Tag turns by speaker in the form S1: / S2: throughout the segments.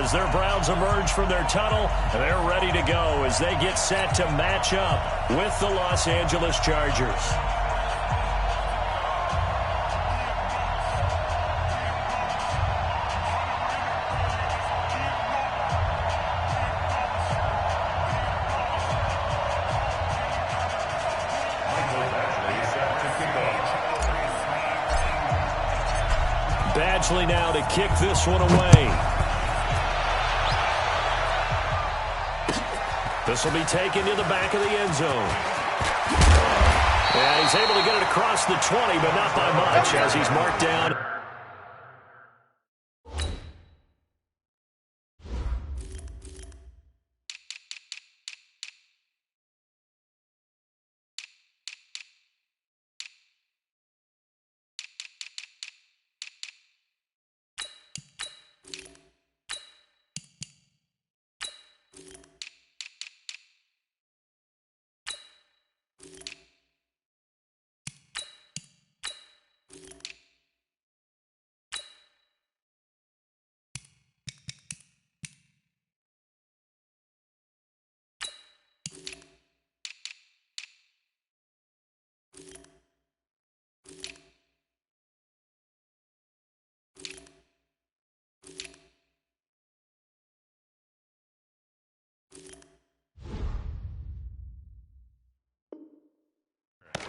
S1: as their Browns emerge from their tunnel. They're ready to go as they get set to match up with the Los Angeles Chargers. Badgley now to kick this one away. This will be taken to the back of the end zone. And he's able to get it across the 20, but not by much as he's marked down.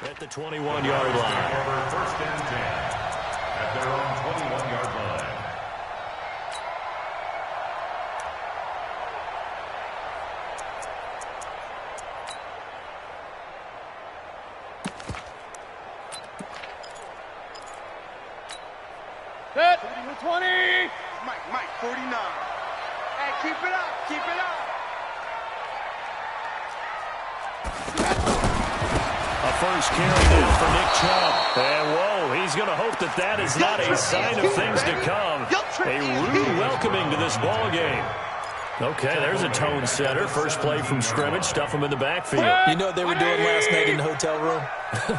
S1: At the 21-yard line.
S2: First and 10 at their own 21-yard line.
S3: Set. 20. Mike, 49. Hey, keep it up, keep it up.
S1: A first carry now for Nick Chubb. And whoa, he's going to hope that that is not a sign of things to come. A rude welcoming to this ball game. Okay, there's a tone setter. First play from scrimmage. Stuff him in the backfield.
S4: You know what they were doing last night in the hotel room?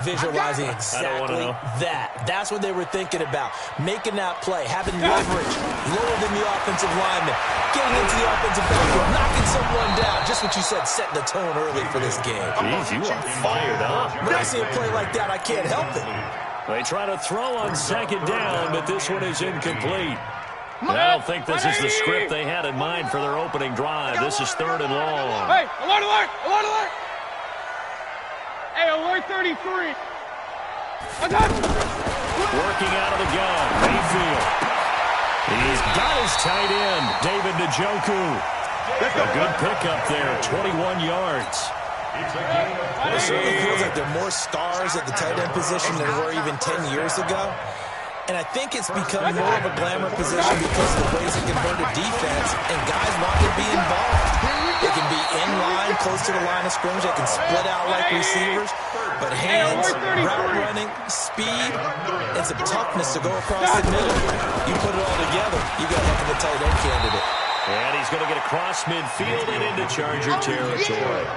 S4: Visualizing exactly that. That's what they were thinking about. Making that play, having leverage, lower than the offensive lineman, getting into the offensive backfield, knocking someone down. Just what you said, setting the tone early for this game.
S1: Jeez, you are fired up.
S4: When I see a play like that, I can't help it.
S1: They try to throw on second down, but this one is incomplete. I don't think this is the script they had in mind for their opening drive. This is third and long.
S3: Hey, alert, alert, alert, alert. Hey, alert 33.
S1: Working out of the gun, Mayfield. He's got his tight end, David Njoku. A good pickup there, 21 yards.
S4: It certainly feels like there are more stars at the tight end position than there were even 10 years ago. And I think it's become more of a glamour position because of the ways it can hurt a defense, and guys want to be involved. They can be in line, close to the line of scrimmage. They can split out like receivers. But hands, route running, speed, and some toughness to go across the middle. You put it all together, you got a heck of a tight end candidate.
S1: And he's going to get across midfield and into Charger territory.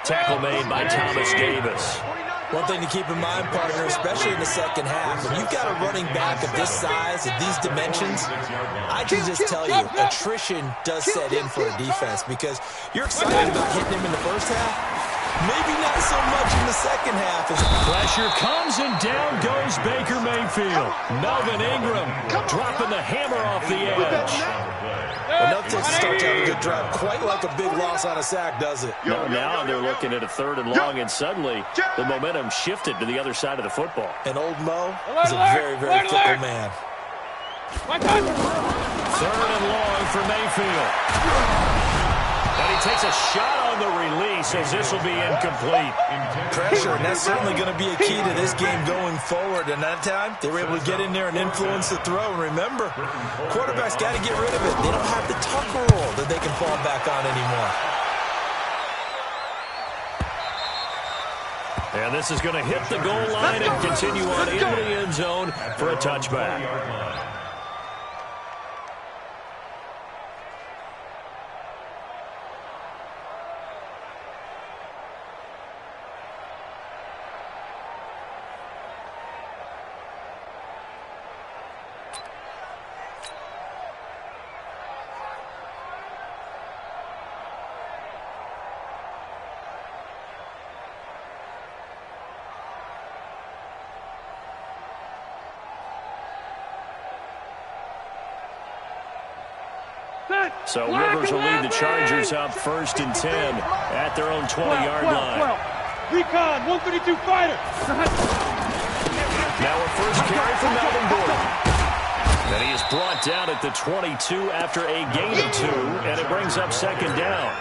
S1: Tackle made by Thomas Davis.
S4: One thing to keep in mind, partner, especially in the second half, when you've got a running back of this size, of these dimensions, I can just tell you, attrition does set in for a defense because you're excited about hitting him in the first half. Maybe not so much in the second half.
S1: Pressure comes and down goes Baker Mayfield. Melvin Ingram dropping the hammer off the edge.
S4: Enough to start to have a good drive. Quite like a big loss on a sack, does it?
S1: No, now they're looking at a third and long, and suddenly the momentum shifted to the other side of the football.
S4: And old Mo is a very, very fickle man.
S1: Third and long for Mayfield. And he takes a shot on the release as this will be incomplete.
S4: Pressure, and that's certainly going to be a key to this game going forward. And that time, they were able to get in there and influence the throw. And remember, quarterbacks got to get rid of it. They don't have the tucker roll that they can fall back on anymore.
S1: And this is going to hit the goal line and continue on into the end zone for a touchback. So Rivers will lead the Chargers up 1st and 10 at their own 20-yard line.
S3: Recon, 132 fighter.
S1: Now a first carry for Melvin Gordon. And he is brought down at the 22 after a gain of 2, and it brings up 2nd down.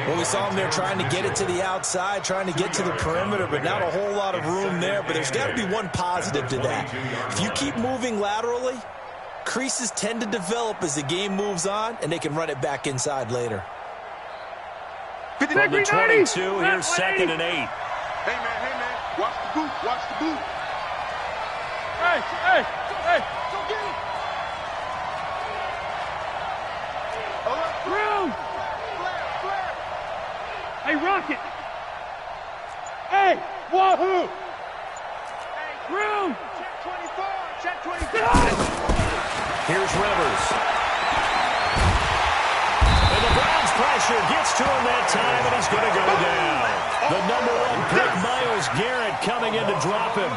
S4: Well, we saw him there trying to get it to the outside, trying to get to the perimeter, but not a whole lot of room there. But there's got to be one positive to that. If you keep moving laterally, creases tend to develop as the game moves on, and they can run it back inside later.
S1: From the 22, here's 2nd and 8.
S3: Hey, man, watch the boot, watch the boot. Hey, go get it. Room. Flare. Hey, Rocket. Hey, Wahoo. Hey, room. Check 24.
S1: Here's Rivers. And the Browns pressure gets to him that time, and he's going to go down. The number 1 pick, Myles Garrett, coming in to drop him.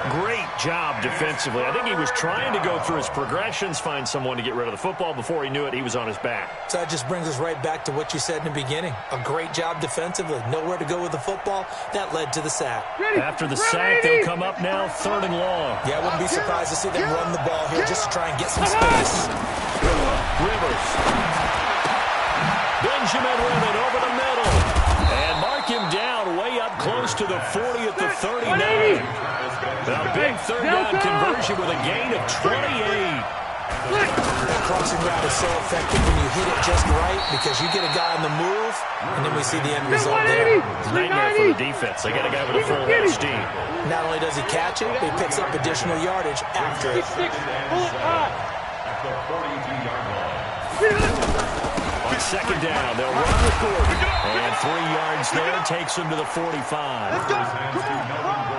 S1: Great job defensively. I think he was trying to go through his progressions, find someone to get rid of the football. Before he knew it, he was on his back.
S4: So that just brings us right back to what you said in the beginning. A great job defensively. Nowhere to go with the football. That led to the sack.
S1: After the sack, they'll come up now 3rd and long.
S4: Yeah, I wouldn't be surprised to see them run the ball here just to try and get some space.
S1: Rivers. Benjamin with it over the middle. And mark him down way up close to the 40 at the 39. A big 3rd down conversion with a gain of 28.
S4: That crossing route is so effective when you hit it just right because you get a guy on the move, and then we see the end result there.
S1: It's a nightmare for the defense. They got a guy with a full head of steam.
S4: Not only does he catch it, but he picks up additional yardage after it.
S2: At the 42-yard line.
S1: On 2nd down, they'll run with Gordon. And 3 yards there takes him to the 45.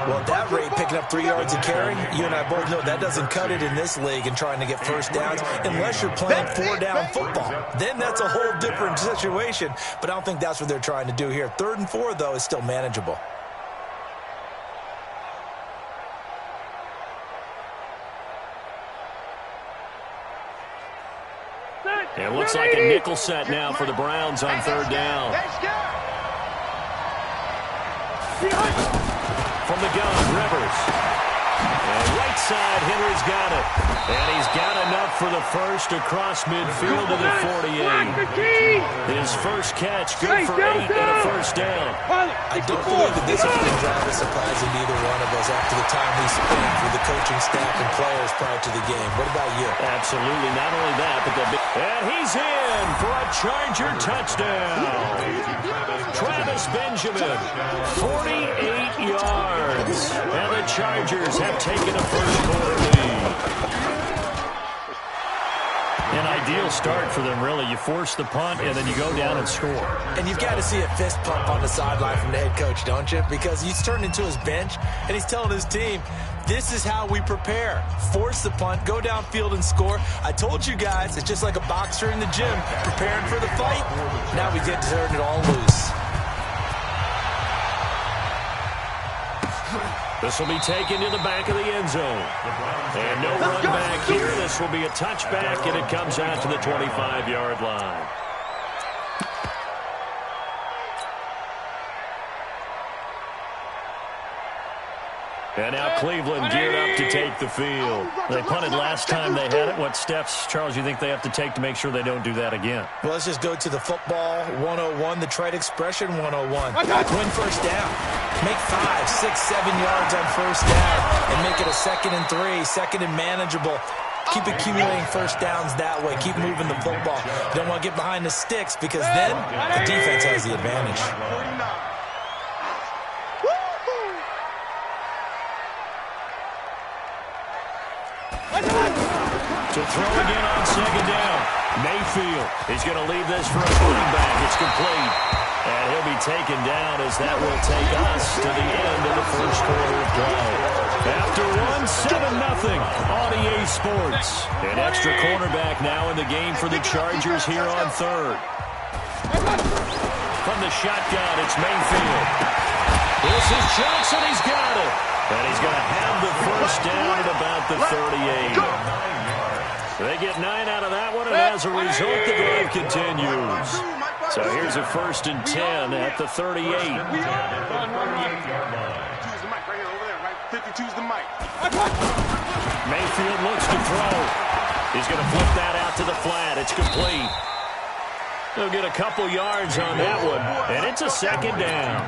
S4: Well, at that rate, picking up 3 yards a carry, you and I both know that doesn't cut it in this league and trying to get first downs unless you're playing 4-down football. Then that's a whole different situation, but I don't think that's what they're trying to do here. 3rd and 4, though, is still manageable.
S1: It looks like a nickel set now for the Browns on 3rd down. From the gun, Rivers. And right side, Henry's got it. And he's got enough for the first across midfield to the 48. His first catch, good for 8 and a first down.
S4: I don't believe the discipline drive is surprising neither one of us after the time we spent with the coaching staff and players prior to the game. What about you?
S1: Absolutely. Not only that, but and he's in for a Charger touchdown. Travis Benjamin, 48 yards. And the Chargers have taken a first-quarter lead. An ideal start for them, really. You force the punt, and then you go down and score.
S4: And you've got to see a fist pump on the sideline from the head coach, don't you? Because he's turned into his bench, and he's telling his team, this is how we prepare. Force the punt, go downfield and score. I told you guys, it's just like a boxer in the gym, preparing for the fight. Now we get to turn it all loose.
S1: This will be taken to the back of the end zone. And no run back here. This will be a touchback, and it comes out to the 25-yard line. And now Cleveland geared up to take the field. They punted last time they had it. What steps, Charles, you think they have to take to make sure they don't do that again?
S4: Well, let's just go to the football 101, the trade expression 101. Win first down. Make 5, 6, 7 yards on first down and make it a 2nd and 3, 2nd and manageable. Keep accumulating first downs that way. Keep moving the football. You don't want to get behind the sticks because then the defense has the advantage.
S1: To throw again on 2nd down. Mayfield is going to leave this for a running back. It's complete. And he'll be taken down as that will take us to the end of the first quarter of play. After 7-0 on EA Sports. An extra cornerback now in the game for the Chargers here on 3rd. From the shotgun, it's Mayfield. This is Johnson. He's got it. And he's going to have the first down at about the 38. They get 9 out of that one, and as a result, the drive continues. So here's a 1st and 10 at the 38.
S3: 52's the mic right here, over there, right? 52's the mic.
S1: Mayfield looks to throw. He's going to flip that out to the flat. It's complete. He'll get a couple yards on that one, and it's a 2nd down.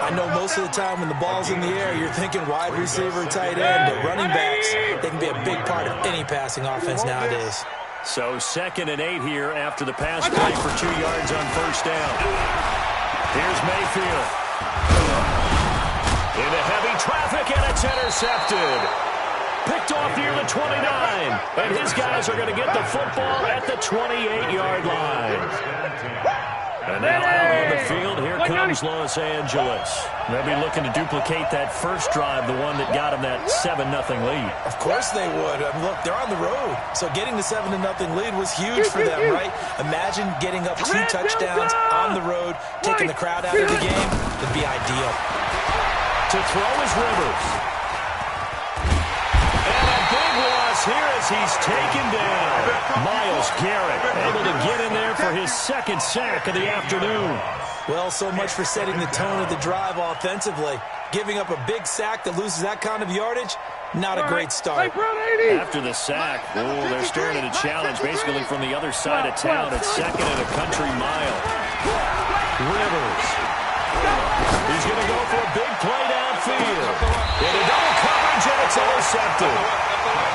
S4: I know most of the time when the ball's in the air, you're thinking wide receiver, tight end, but running backs, they can be a big part of any passing offense nowadays.
S1: So 2nd and 8 here after the pass play for 2 yards on 1st down. Here's Mayfield. Into heavy traffic, and it's intercepted. Picked off near the 29, and his guys are going to get the football at the 28-yard line. And now out on the field, here comes Los Angeles. They'll be looking to duplicate that first drive, the one that got them that 7-0 lead.
S4: Of course they would. Look, they're on the road, so getting the 7-0 lead was huge for them, right? Imagine getting up 2 touchdowns on the road, taking the crowd out of the game. It'd be ideal.
S1: To throw is Rivers. Here as he's taken down. Myles Garrett able to get in there for his 2nd sack of the afternoon.
S4: Well, so much for setting the tone of the drive offensively. Giving up a big sack that loses that kind of yardage, not a great start.
S1: After the sack, they're staring at a challenge basically from the other side of town. It's 2nd and a country mile. Rivers. He's going to go for a big play downfield. In a double coverage, and it's intercepted.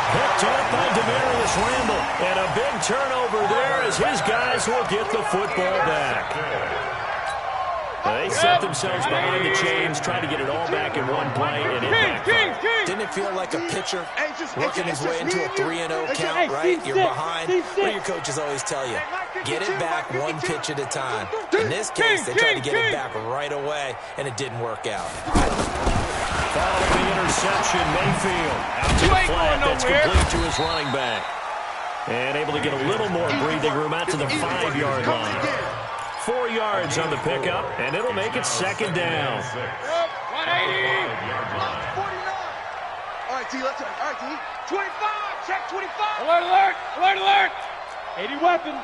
S1: Picked up by Demarius Randall. And a big turnover there as his guys will get the football back. They set themselves behind the chains, trying to get it all back in one play, and it backfired.
S4: Didn't it feel like a pitcher working his way into a 3-0 count, right? You're behind. What do your coaches always tell you? Get it back 1 pitch at a time. In this case, they tried to get it back right away, and it didn't work out.
S1: Following the interception, Mayfield out to the flat. That's complete to his running back. And able to get a little more breathing room out to the 5-yard line. 4 yards on the pickup, and it'll make it 2nd down.
S3: 180. All right, T, let's go. All right, T. 25, check 25. Alert, alert, alert, alert. 80 weapon.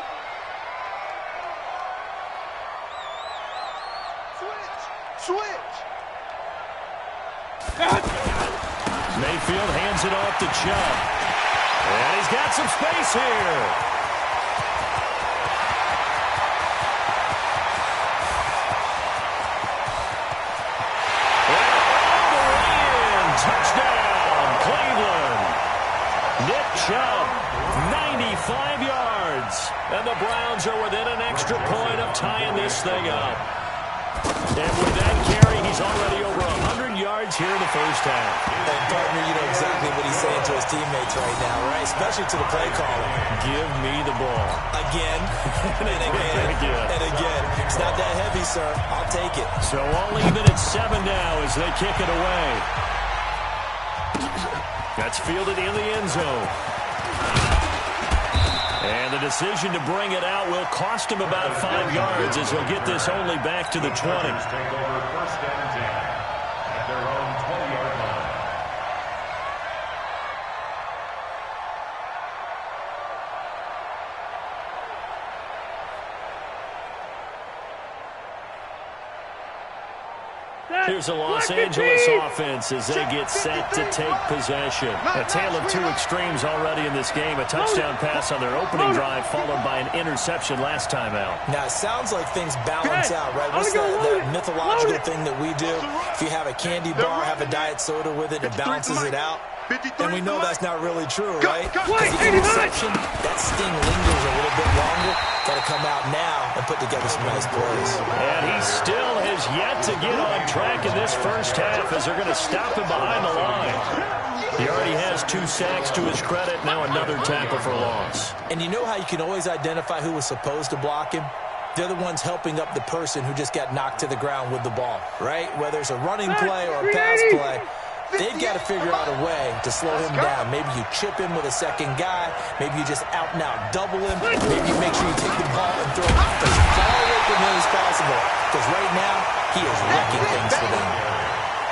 S3: Switch.
S1: Mayfield hands it off to Chubb. And he's got some space here. Touchdown, Cleveland. Nick Chubb, 95 yards. And the Browns are within an extra point of tying this thing up. And with that carry, he's already over 100 yards here in the first half.
S4: And partner, you know exactly what he's saying to his teammates right now, right? Especially to the play caller.
S1: Give me the ball.
S4: Again, and again, and again. It's not that heavy, sir. I'll take it.
S1: So all even at 7 now as they kick it away. That's fielded in the end zone. And the decision to bring it out will cost him about 5 yards as he'll get this only back to the 20.
S2: Take over 1st and 10 at their own 20-yard line.
S1: Here's the Los Angeles offense as they get set to take possession. A tale of 2 extremes already in this game. A touchdown pass on their opening drive followed by an interception last time out.
S4: Now, it sounds like things balance out, right? What's that mythological thing that we do? If you have a candy bar, have a diet soda with it, it balances it out. And we know that's not really true, right? Because the interception, that sting lingers a little bit longer. Got to come out now and put together some nice plays.
S1: And he still has yet to get on track in this first half as they're going to stop him behind the line. He already has 2 sacks to his credit, now another tackle for loss.
S4: And you know how you can always identify who was supposed to block him? They're the ones helping up the person who just got knocked to the ground with the ball, right? Whether it's a running play or a pass play, they've got to figure out a way to slow him down. Maybe you chip him with a second guy. Maybe you just out and out double him. Maybe you make sure you take the ball and throw it as far away from him as possible. Because right now, he is wrecking things for them.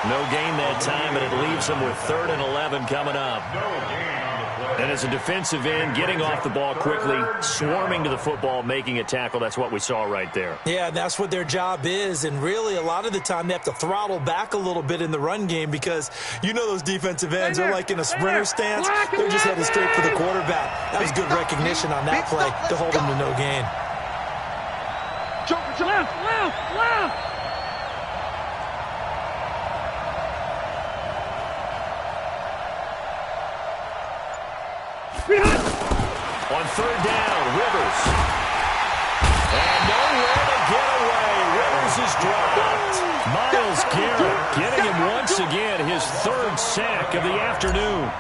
S1: No gain that time, and it leaves them with 3rd and 11 coming up.
S2: No gain on the
S1: And as a defensive end, getting off the ball quickly, swarming to the football, making a tackle, that's what we saw right there.
S4: Yeah, that's what their job is. And really, a lot of the time, they have to throttle back a little bit in the run game because you know those defensive ends are like in a sprinter stance. They're just headed straight for the quarterback. That was good recognition on that play to hold them to no gain.
S3: Left.
S1: On third down, Rivers. And nowhere to get away. Rivers is dropped. Myles Garrett getting him once again his third sack of the afternoon.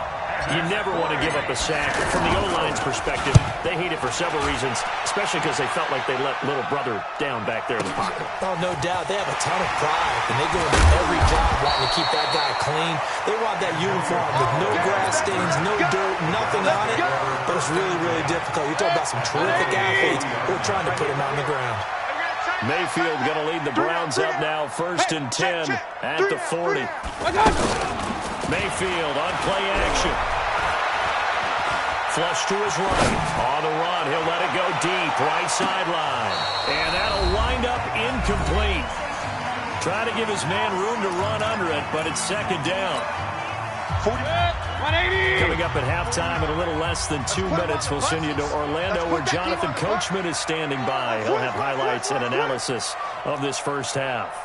S1: You never want to give up a sack. From the O-line's perspective, they hate it for several reasons, especially because they felt like they let little brother down back there in the pocket.
S4: Oh, no doubt. They have a ton of pride, and they go into every job wanting to keep that guy clean. They want that uniform with no grass stains, no dirt, nothing on it. But it's really, really difficult. You're talking about some terrific athletes who are trying to put him on the ground.
S1: Mayfield going to lead the Browns up now, 1st and 10 at the 40. Mayfield on play action. Flush to his right. On the run, he'll let it go deep, right sideline. And that'll wind up incomplete. Trying to give his man room to run under it, but it's second down.
S3: 180.
S1: Coming up at halftime in a little less than 2 minutes, we'll send you to Orlando where Jonathan Coachman is standing by. He'll have highlights and analysis of this first half.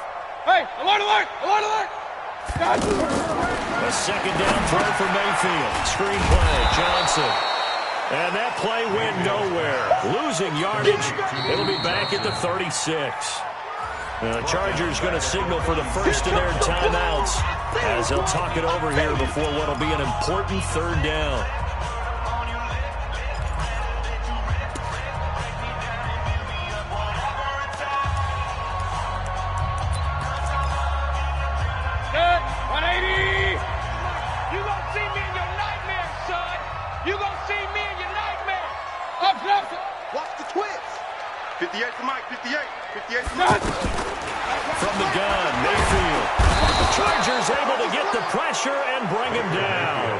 S3: Hey, alert!
S1: A second down throw for Mayfield. Screenplay, Johnson. And that play went nowhere. Losing yardage. It'll be back at the 36. The Chargers going to signal for the first of their timeouts as they'll talk it over here before what will be an important third down.
S3: Watch the twist. 58 to Mike, 58 to Mike.
S1: From the gun, Mayfield. The Chargers able to get the pressure and bring him down.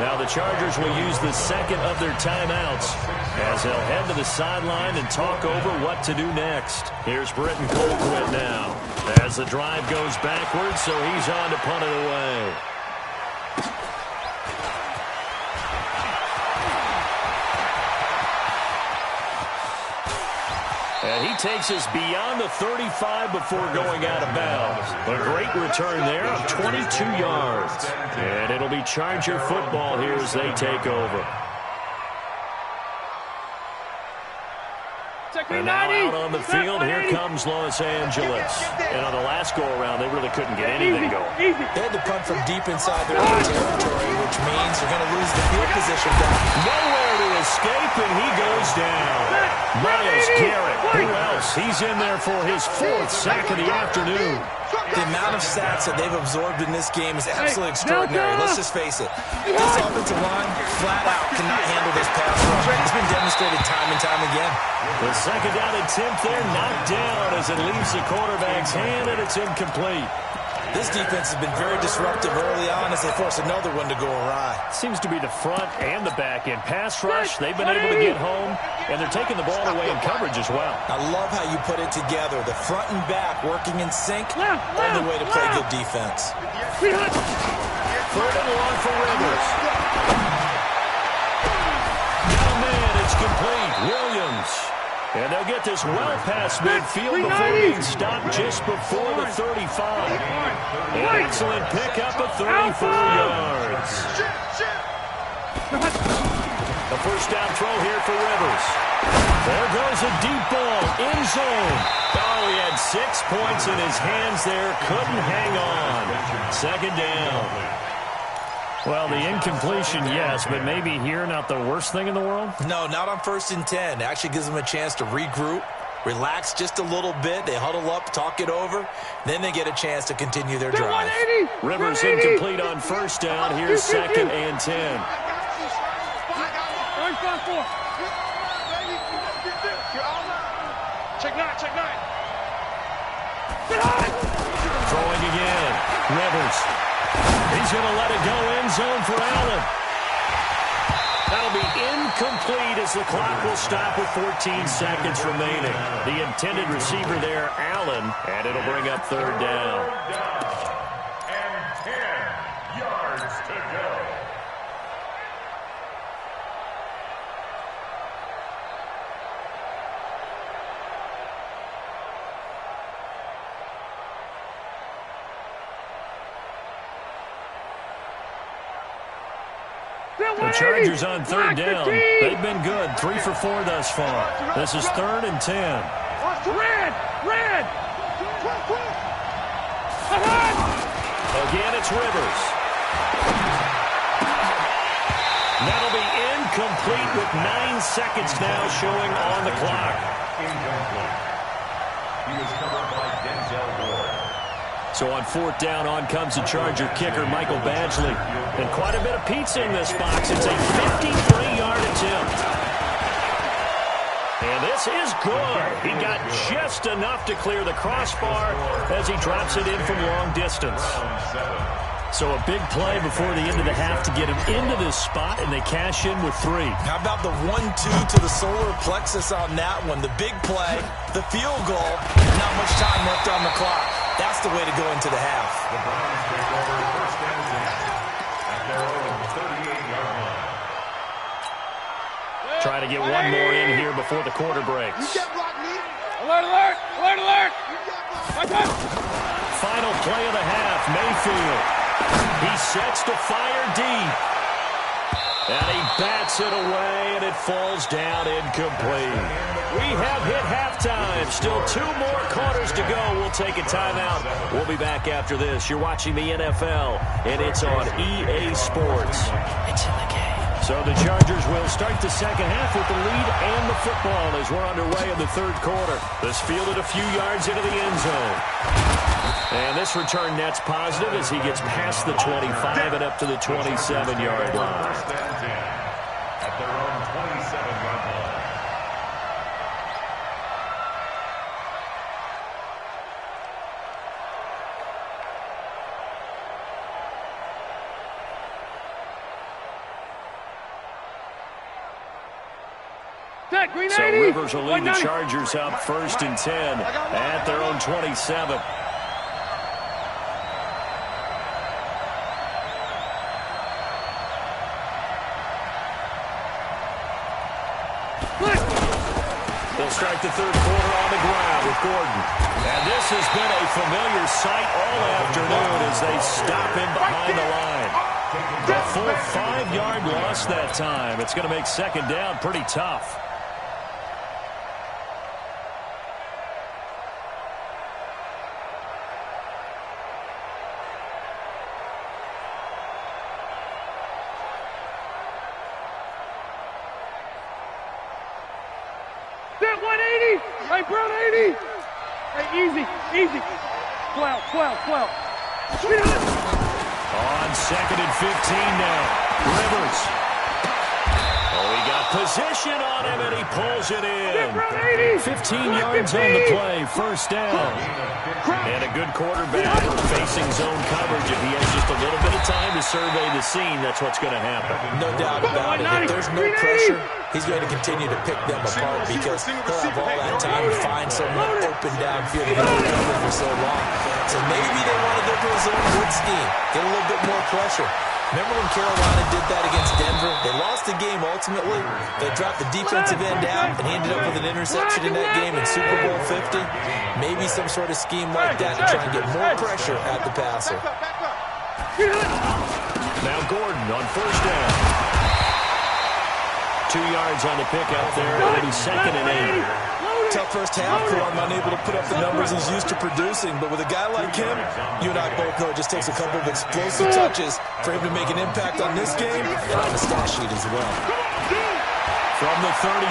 S1: Now the Chargers will use the second of their timeouts as they'll head to the sideline and talk over what to do next. Here's Britton Colquitt now as the drive goes backwards, so he's on to punt it away. And he takes us beyond the 35 before going out of bounds. A great return there of 22 yards. And it'll be Charger football here as they take over. And now out on the field, here comes Los Angeles. And on the last go-around, they really couldn't get anything going.
S4: They had to punt from deep inside their own territory, which means they're going to lose the field position back.
S1: Nowhere to escape, and he goes down. Myles Garrett, who else? He's in there for his 4th sack of the afternoon.
S4: The amount of sacks that they've absorbed in this game is absolutely extraordinary. Let's just face it. This offensive line, flat out, cannot handle this pass rush. It's been demonstrated time and time again.
S1: The second down attempt there knocked down as it leaves the quarterback's hand, and it's incomplete.
S4: This defense has been very disruptive early on as they force another one to go awry.
S1: Seems to be the front and the back end. Pass rush, they've been able to get home, and they're taking the ball away in coverage as well.
S4: I love how you put it together. The front and back working in sync, only way to play good defense.
S1: 3rd and long for Rivers. Now man, it's complete. Williams. And they'll get this well past midfield before being stopped just before the 35. An excellent pickup of 34 yards. A first down throw here for Rivers. There goes a deep ball, end zone. Oh, he had 6 points in his hands there, couldn't hang on. Second down. Well, the incompletion, yes, but maybe here not the worst thing in the world?
S4: No, not on 1st and 10. It actually gives them a chance to regroup, relax just a little bit. They huddle up, talk it over. Then they get a chance to continue their drive.
S1: Rivers incomplete on 1st down. Here's 2nd and 10.
S3: Check nine.
S1: Throwing again. Rivers. He's going to let it go end zone for Allen. incomplete as the clock will stop with 14 seconds remaining. The intended receiver there, Allen, and it'll bring up third down.
S2: And 10 yards to go.
S1: The Chargers on third down. They've been good. 3 for 4 thus far. This is 3rd and 10.
S3: Red! Red!
S1: Again, it's Rivers. That'll be incomplete with 9 seconds now showing on the clock.
S2: Incomplete. He was covered by Denzel Ward.
S1: So on 4th down, on comes the Charger kicker, Michael Badgley. And quite a bit of pizza in this box. It's a 53-yard attempt. And this is good. He got just enough to clear the crossbar as he drops it in from long distance. So a big play before the end of the half to get him into this spot, and they cash in with 3.
S4: How about the 1-2 to the solar plexus on that one? The big play, the field goal, not much time left on the clock. That's the way to go into the half.
S2: The Browns take over 1st and 10 at their own 38-yard line.
S1: Trying to get one more in here before the quarter breaks.
S3: Alert, alert! Alert, alert!
S1: Final play of the half, Mayfield. He sets to fire deep. And he bats it away, and it falls down incomplete. We have hit halftime. Still 2 more quarters to go. We'll take a timeout. We'll be back after this. You're watching the NFL, and it's on EA Sports. It's in the game. So the Chargers will start the second half with the lead and the football as we're underway in the 3rd quarter. This fielded a few yards into the end zone. And this return net's positive as he gets past the 25 and up to the 27-yard line.
S2: 1st and 10 at their own 27-yard line.
S1: So Rivers will lead the Chargers up 1st and 10 at their own 27. They'll start the 3rd quarter on the ground with Gordon. And this has been a familiar sight all afternoon as they stop him behind the line. A full 5-yard loss that time. It's going to make 2nd down pretty tough.
S3: That 180! Hey, Brown 80! Hey, easy, easy. 12.
S1: On 2nd and 15 now. Rivers. Oh, he got position on him, and he pulls it in. 15 yards on the play, 1st down. And a good quarterback facing zone coverage. If he has just a little bit of time to survey the scene, that's what's going to happen.
S4: No doubt about it. If there's no pressure, he's going to continue to pick them apart because he'll have all that time to find someone open downfield and he'll cover for so long. So maybe they want to go to his own wood scheme, get a little bit more pressure. Remember when Carolina did that against Denver? They lost the game ultimately. They dropped the defensive end out, and he ended up with an interception in that game in Super Bowl 50. Maybe some sort of scheme like that to try and get more pressure at the passer.
S1: Now Gordon on 1st down. 2 yards on the pickup there. It'll be 2nd and 8.
S4: Tough first half for him, unable to put up the numbers he's used to producing. But with a guy like him, you and I both know it just takes a couple of explosive touches for him to make an impact on this game and on the stat sheet as well.
S1: From the 36,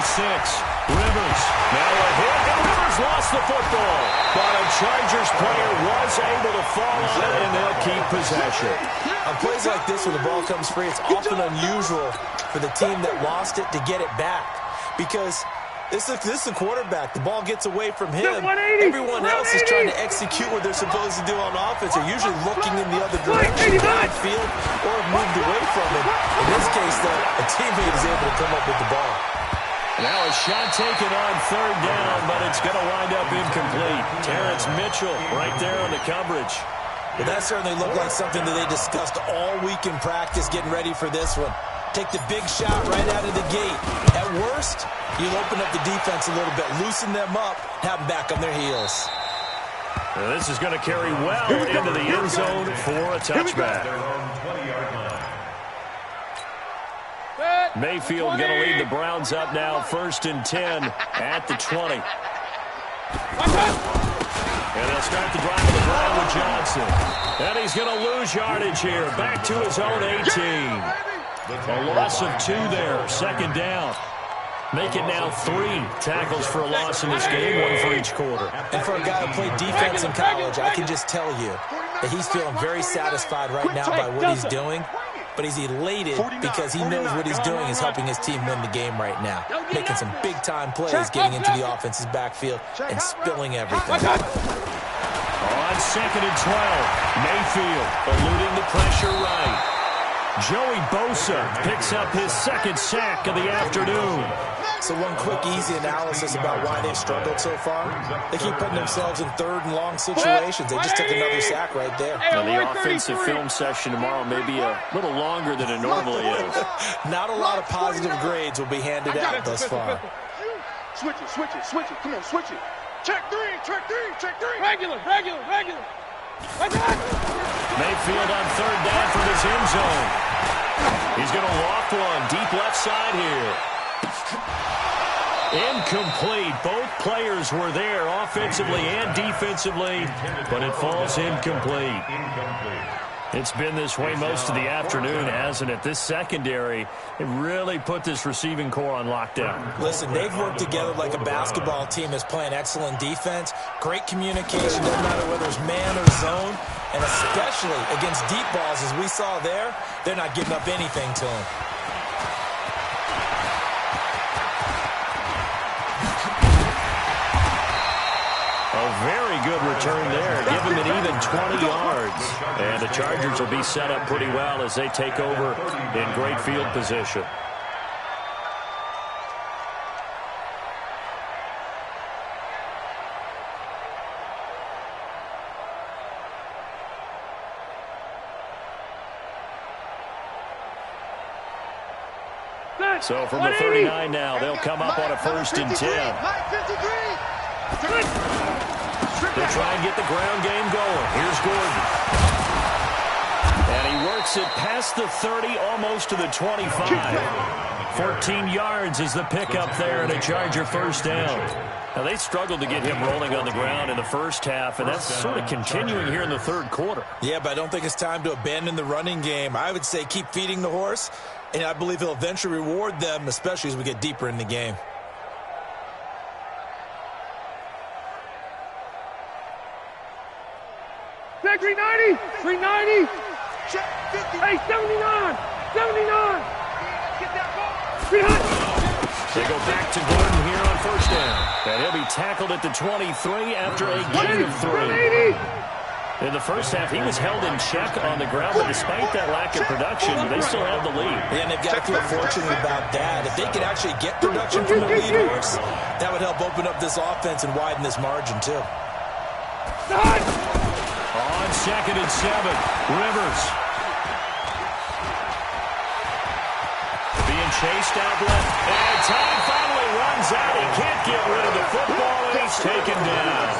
S1: Rivers. Now a hit, and Rivers lost the football. But a Chargers player was able to fall on it, and they'll keep possession.
S4: On plays like this where the ball comes free, it's often unusual for the team that lost it to get it back. Because This is the quarterback. The ball gets away from him. Everyone else is trying to execute what they're supposed to do on offense. They're usually looking in the other direction, downfield, or moved away from him. In this case, though, a teammate is able to come up with the ball.
S1: Now a shot taken on third down, but it's going to wind up incomplete. Terrence Mitchell right there on the coverage.
S4: Well, that certainly looked like something that they discussed all week in practice getting ready for this one. Take the big shot right out of the gate. At worst, you'll open up the defense a little bit, loosen them up, have them back on their heels.
S1: Now this is going to carry well into the end zone for a touchback. Mayfield going to lead the Browns up now, 1st and 10 at the 20. And they'll start the drive on the ground with Johnson. And he's going to lose yardage here, back to his own 18. A loss of 2 there, 2nd down. Make it now 3 tackles for a loss in this game, 1 for each quarter.
S4: And for a guy who played defense in college, I can just tell you that he's feeling very satisfied right now by what he's doing. But he's elated because he knows what he's doing is helping his team win the game right now. Making some big-time plays, getting into the offense's backfield, and spilling everything.
S1: On 2nd and 12, Mayfield eluding the pressure right. Joey Bosa picks up his 2nd sack of the afternoon.
S4: So one quick, easy analysis about why they've struggled so far. They keep putting themselves in 3rd and long situations. They just took another sack right there.
S1: Now, the offensive film session tomorrow may be a little longer than it normally is.
S4: Not a lot of positive grades will be handed out thus far.
S3: Switch it, switch it, switch it. Come on, switch it. Check 3, check 3, check 3. Regular.
S1: Mayfield on 3rd down from his end zone. He's going to loft one deep left side here. Incomplete. Both players were there offensively and defensively, but it falls incomplete. It's been this way most of the afternoon, hasn't it? This secondary, it really put this receiving core on lockdown.
S4: Listen, they've worked together like a basketball team that's playing excellent defense. Great communication, no matter whether it's man or zone. And especially against deep balls, as we saw there, they're not giving up anything to them.
S1: A very good return there. Give him an even 20 yards. And the Chargers will be set up pretty well as they take over in great field position. So from the 39 now, they'll come up on a 1st and 10. They'll try and get the ground game going. Here's Gordon. And he works it past the 30, almost to the 25. 14 yards is the pickup there and a Charger 1st down. Now, they struggled to get him rolling on the ground in the 1st half, and that's sort of continuing here in the 3rd quarter.
S4: Yeah, but I don't think it's time to abandon the running game. I would say keep feeding the horse, and I believe he'll eventually reward them, especially as we get deeper in the game.
S3: Check 390! 390! Check 50! Hey, 79! 79! Get that ball! 300!
S1: They go back to Gordon here on 1st down. And he'll be tackled at the 23 after a gain of 3. In the 1st half, he was held in check on the ground, but despite that lack of production, they still have the lead.
S4: Yeah, and they've got to feel fortunate about that. If they could actually get production from the lead horse, that would help open up this offense and widen this margin, too.
S1: On 2nd and 7, Rivers. Being chased out left. And time finally runs out. He can't get rid of the football, and he's taken down.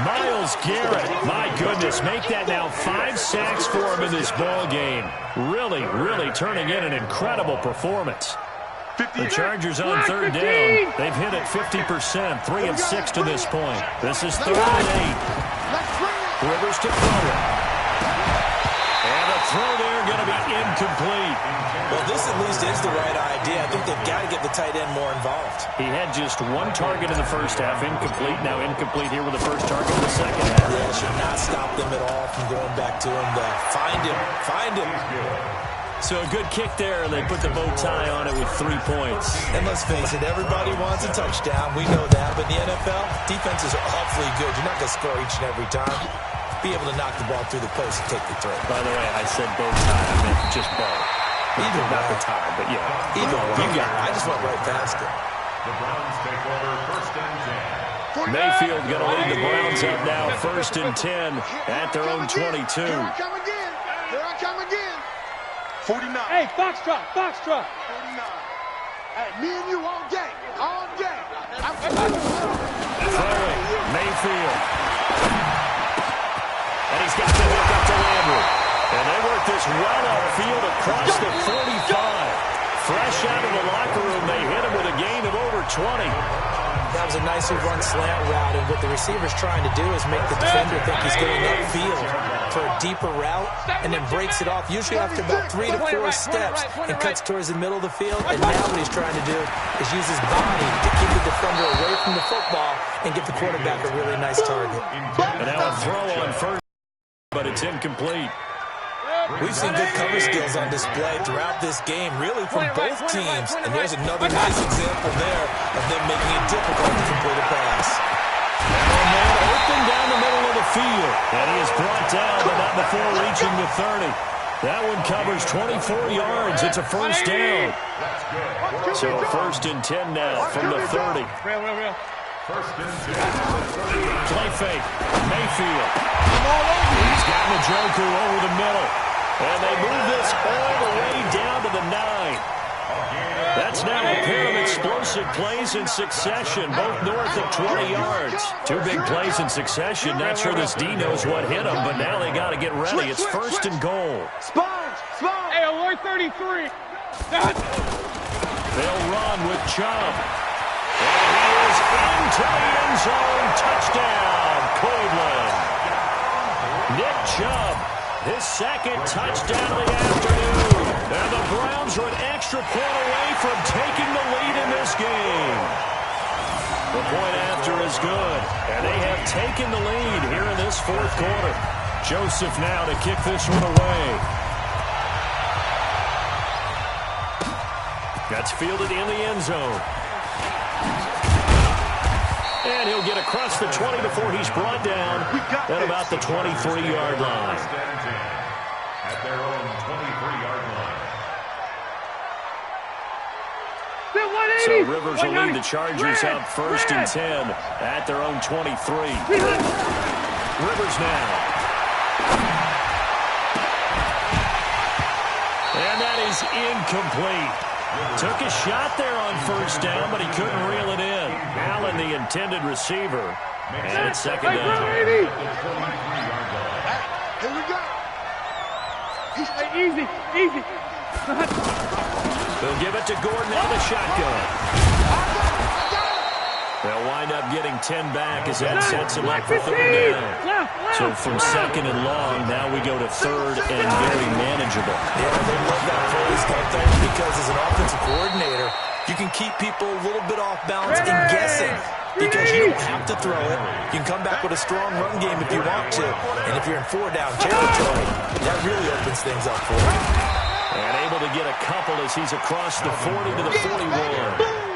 S1: Myles Garrett, my goodness, make that now 5 sacks for him in this ball game. Really, really turning in an incredible performance. The Chargers on 3rd down. They've hit it 50%, 3 of 6 to this point. This is 3rd and 8. Rivers to throw it. And a throw there going to be incomplete.
S4: Well, this at least is the right idea. I think they've got to get the tight end more involved.
S1: He had just 1 target in the 1st half, incomplete. Now incomplete here with the 1st target in the 2nd half.
S4: Yeah, it should not stop them at all from going back to him to find him.
S1: So a good kick there, and they put the bow tie on it with 3 points.
S4: And let's face it, everybody wants a touchdown. We know that. But in the NFL, defenses are awfully good. You're not going to score each and every time. Be able to knock the ball through the post and take the throw.
S1: By the way, I said bow tie. I meant just bow. Not the tie, but yeah.
S4: Either way, you got it. I just went right past it.
S2: The Browns take over 1st and 10.
S1: Mayfield going to lead the Browns up now, 1st and 10 at their own 22.
S3: Here I come again. Here I come again.
S5: 49.
S3: Hey, Foxtrot, Foxtrot.
S5: 49.
S3: Hey, me and you all day. All day.
S1: Throwing, Mayfield. And he's got the hook up to Landry. And they work this well upfield across the 45. Fresh out of the locker room, they hit him with a gain of over 20.
S4: That was a nicely run slant route, and what the receiver's trying to do is make the defender think he's going upfield for a deeper route, and then breaks it off, usually after about 3 to 4 steps, and cuts towards the middle of the field. And now what he's trying to do is use his body to keep the defender away from the football and give the quarterback a really nice target.
S1: And now a throw on first, but it's incomplete.
S4: We've seen good cover skills on display throughout this game, really from both teams. And there's another nice example there of them making it difficult to complete a pass.
S1: Now a man open down the middle of the field. And he is brought down, but not before reaching the 30. That one covers 24 yards. It's a first down. So 1st and 10 now from the 30.
S3: Real.
S2: 1st and 10.
S1: Play fake. Mayfield. He's got Njoku over the middle. And they move this all the way down to the 9. That's now a pair of explosive plays in succession, both north of 20 yards. 2 big plays in succession. Not sure this D knows what hit them, but now they got to get ready. It's 1st and goal.
S3: Sponge. Hey, alert 33.
S1: They'll run with Chubb. And he is into the end zone. Touchdown, Cleveland. Nick Chubb, his 2nd touchdown of the afternoon. And the Browns are an extra point away from taking the lead in this game. The point after is good, and they have taken the lead here in this 4th quarter. Joseph now to kick this one away. That's fielded in the end zone. And he'll get across the 20 before he's brought down at about the 23-yard line.
S2: At their own 23-yard line.
S1: So Rivers will lead the Chargers up 1st and 10 at their own 23. Rivers now. And that is incomplete. Took a shot there on 1st down, but he couldn't reel it in. Allen, the intended receiver, and it's 2nd down.
S3: Here we go. Easy.
S1: They'll give it to Gordon out of the shotgun. They'll wind up getting 10 back as that sets him up for 3rd down. So from 2nd and long, now we go to 3rd and very manageable.
S4: Yeah, they love that phrase, don't they? Because as an offensive coordinator, you can keep people a little bit off balance and guessing because you don't have to throw it. You can come back with a strong run game if you want to. And if you're in 4-down territory, that really opens things up for you.
S1: And able to get a couple as he's across the 40 to the 41.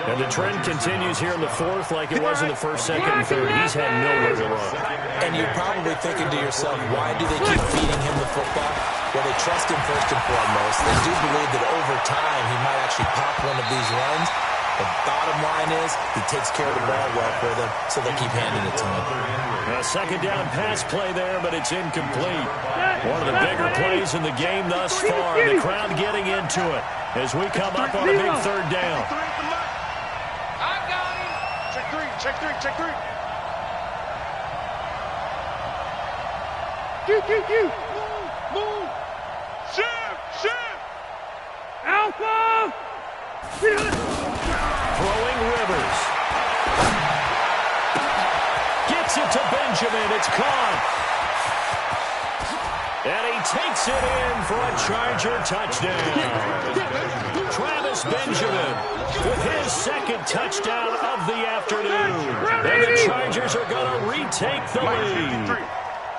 S1: And the trend continues here in the 4th like it was in the 1st, 2nd, and 3rd. He's had nowhere to run.
S4: And you're probably thinking to yourself, why do they keep feeding him the football? Well, they trust him first and foremost. They do believe that over time he might actually pop one of these runs. The bottom line is he takes care of the ball well for them, so they keep handing it to him.
S1: A 2nd down pass play there, but it's incomplete. One of the bigger plays in the game thus far. The crowd getting into it as we come up on a big 3rd down.
S3: Check three. Move. Shift. Alpha.
S1: Throwing Rivers. Gets it to Benjamin. It's caught. And he takes it in for a Charger touchdown. Travis Benjamin with his 2nd touchdown of the afternoon. And the Chargers are going to retake the lead.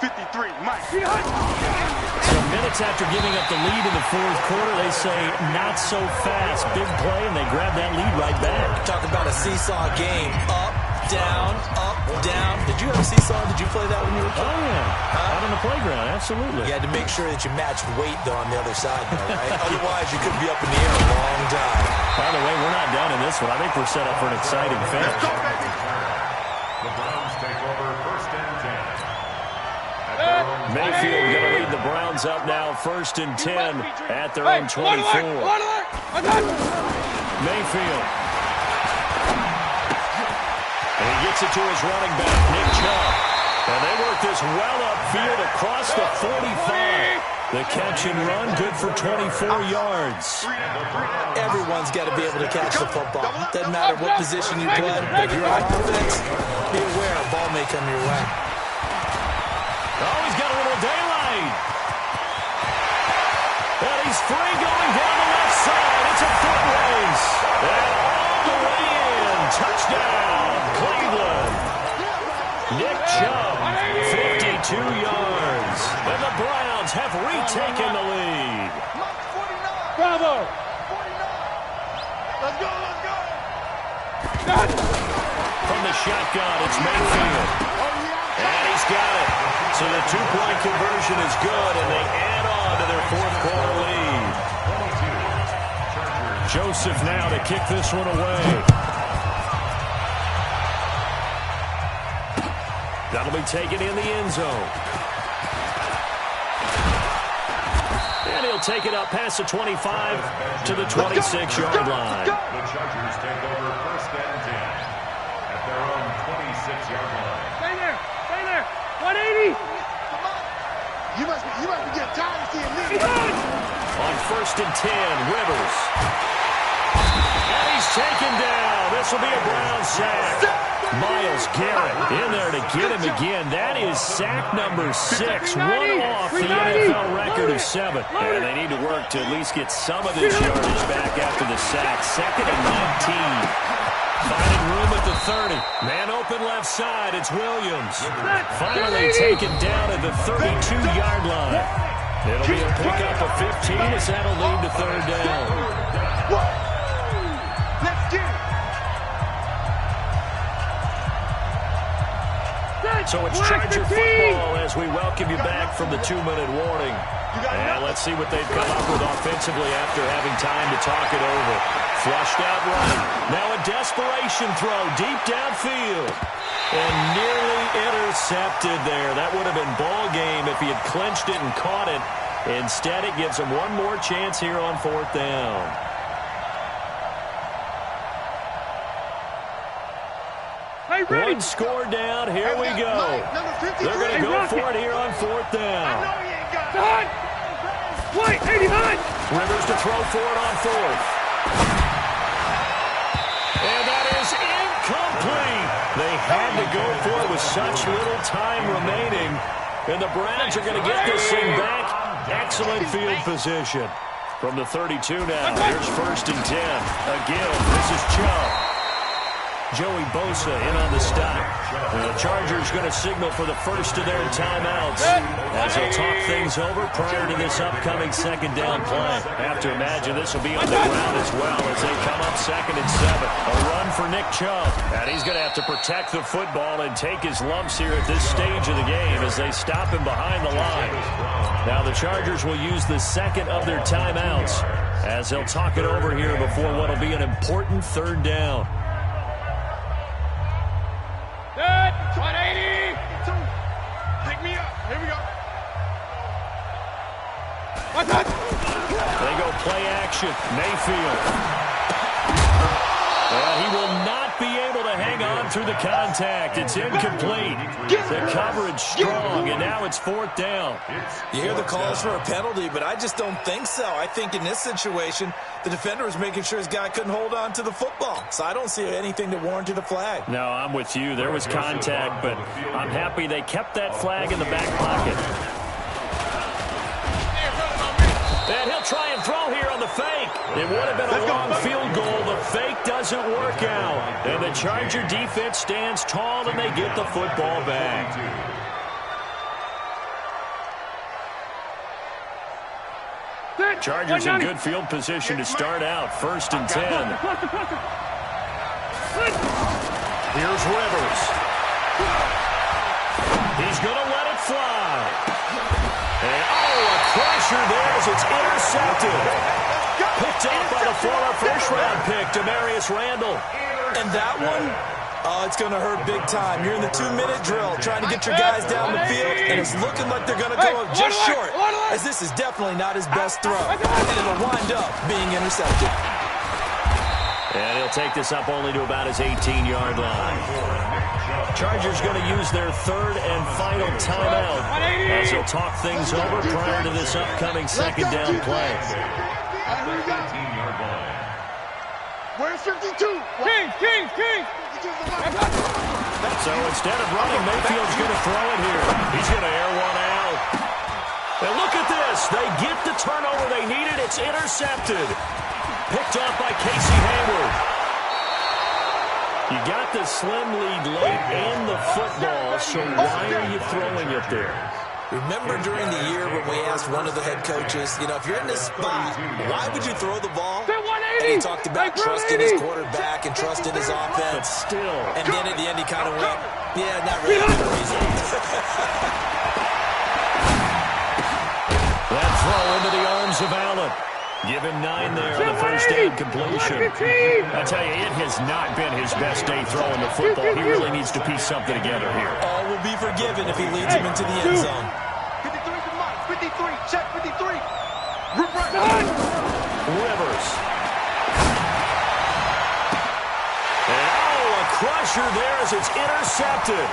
S3: 53, Mike.
S1: So minutes after giving up the lead in the fourth quarter, they say not so fast. Big play, and they grab that lead right back.
S4: Talk about a seesaw game. Up, down, up, down. Did you have a seesaw? Did you play that when you were a kid?
S1: Oh, yeah. Out on the playground, absolutely.
S4: You had to make sure that you matched weight, though, on the other side, though, right? Otherwise, you could be up in the air a long time.
S1: By the way, we're not done in this one. I think we're set up for an exciting finish.
S2: The Browns take over first and 10.
S1: Mayfield going to lead the Browns up now, first and 10 at their own 24. Mayfield. And he gets it to his running back, Nick Chubb. And they work this well upfield across the 45. The catch and run, good for 24 yards.
S4: Everyone's got to be able to catch the football. Doesn't matter what position you play. If you're on offense, be aware a ball may come your way.
S1: Oh, he's got a little daylight. And he's free going down the left side. It's a foot race. And all the way in. Touchdown, Cleveland. Nick Chubb, 52 yards. And the Browns have retaken the lead.
S3: Bravo. Let's go, let's go.
S1: From the shotgun, it's Mayfield. And he's got it. So the two-point conversion is good, and they add on to their fourth quarter lead. Joseph now to kick this one away. That'll be taken in the end zone. And he'll take it up past the 25 to the 26-yard line.
S2: The Chargers take over first and 10 at their own 26-yard line.
S3: Stay there. Stay there. 180. You must be getting tired of seeing me.
S1: On first and 10, Rivers. And he's taken down. This will be a Brown sack. Myles Garrett in there to get him again. That is sack number 6. One off the NFL record of 7. And they need to work to at least get some of this yardage back after the sack. Second and 19. Finding room at the 30. Man open left side. It's Williams. Finally taken down at the 32-yard line. It'll be a pickup of 15 as that'll lead to third down.
S3: Let's get it.
S1: So it's Charger football as we welcome you back from the 2-minute warning. And let's see what they've come up with offensively after having time to talk it over. Flushed out right. Now a desperation throw deep downfield. And nearly intercepted there. That would have been ball game if he had clinched it and caught it. Instead, it gives him one more chance here on fourth down. One score down. Here we go. They're going to go for it here on fourth down.
S3: Wait, 89.
S1: Rivers to throw for it on fourth. And that is incomplete. They had to go for it with such little time remaining. And the Browns are going to get this thing back. Excellent field position. From the 32 now, here's first and 10. Again, this is Chubb. Joey Bosa in on the stop. And the Chargers going to signal for the first of their timeouts as they'll talk things over prior to this upcoming second down play. I have to imagine this will be on the ground as well as they come up second and 7. A run for Nick Chubb. And he's going to have to protect the football and take his lumps here at this stage of the game as they stop him behind the line. Now the Chargers will use the second of their timeouts as they'll talk it over here before what will be an important third down.
S3: 180. Pick me up. Here we go.
S1: They go play action. Mayfield. He will not be able to hang on through the contact. It's incomplete. The coverage strong, and now it's fourth down.
S4: You hear the calls for a penalty, but I just don't think so. I think in this situation, the defender was making sure his guy couldn't hold on to the football. So I don't see anything that warranted a flag.
S1: No, I'm with you. There was contact, but I'm happy they kept that flag in the back pocket. And he'll try and throw here on the fake. It would have been a long field goal. The fake doesn't work out. And the Charger defense stands tall, and they get the football back. Chargers in good field position to start out. 1st and 10. Here's Rivers. He's going to let it fly. And, a crusher there as it's intercepted. Picked up by the former first-round pick, Demarius Randall.
S4: And that one, it's going to hurt big time. You're in the 2-minute drill trying to get your guys down the field, and it's looking like they're going to go just short, as this is definitely not his best throw, and it'll wind up being intercepted.
S1: And he'll take this up only to about his 18-yard line. Chargers going to use their 3rd and final timeout as they'll talk things over prior to this upcoming 2nd down play.
S3: Where's 52? King!
S1: So instead of running, Mayfield's going to throw it here. He's going to air one out. And look at this. They get the turnover they needed. It's intercepted. Picked off by Casey Hayward. You got the slim lead late and the football, so why are you throwing it there?
S4: Remember during the year when we asked one of the head coaches, if you're in this spot, why would you throw the ball? And he talked about trusting his quarterback and trusting his offense.
S1: But still.
S4: And then at the end he kind of went, yeah, not really a good reason.
S1: That throw into the arms of Allen. Give him 9 there on the first down completion. I tell you, it has not been his best day throwing the football. He really needs to piece something together here.
S4: All will be forgiven if he leads him into the end zone.
S3: 53, check 53.
S1: Rivers. And a crusher there as it's intercepted.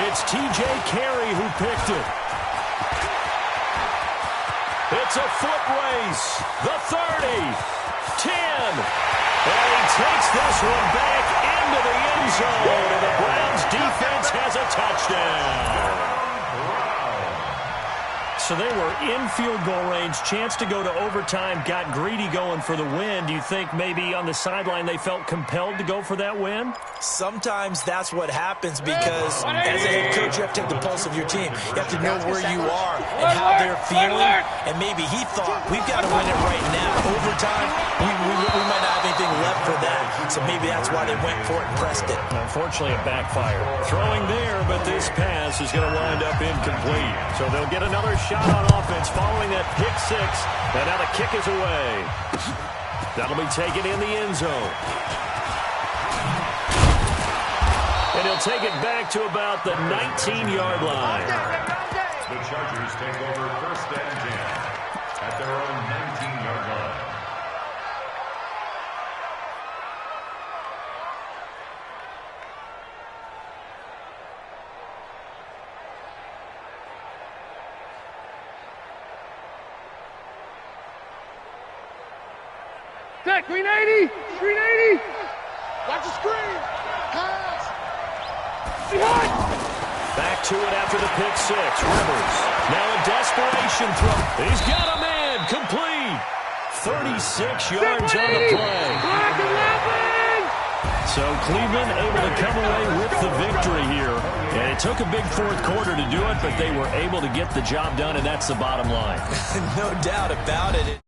S1: It's T.J. Carey who picked it. It's a foot race. The 30, 10. And he takes this one back into the end zone. And the Browns defense has a touchdown. So they were in field goal range, chance to go to overtime, got greedy going for the win. Do you think maybe on the sideline they felt compelled to go for that win?
S4: Sometimes that's what happens because as a head coach, you have to take the pulse of your team. You have to know where you are and how they're feeling. And maybe he thought, we've got to win it right now. Overtime, we might not have anything left for that. So maybe that's why they went for it and pressed it.
S1: Unfortunately, it backfired. Throwing there, but this pass is going to wind up incomplete. So they'll get another shot on offense following that pick 6. And now the kick is away. That'll be taken in the end zone. And he'll take it back to about the 19-yard line.
S2: The Chargers take over 1st and 10 at their own 19-yard line.
S3: Check, 380. Watch the screen. Pass. Behind.
S1: Back to it after the pick 6. Rivers. Now a desperation throw. He's got a man. Complete. 36 yards on the play.
S3: Black 11.
S1: So Cleveland able to come away with the victory here. And it took a big 4th quarter to do it, but they were able to get the job done, and that's the bottom line.
S4: No doubt about it.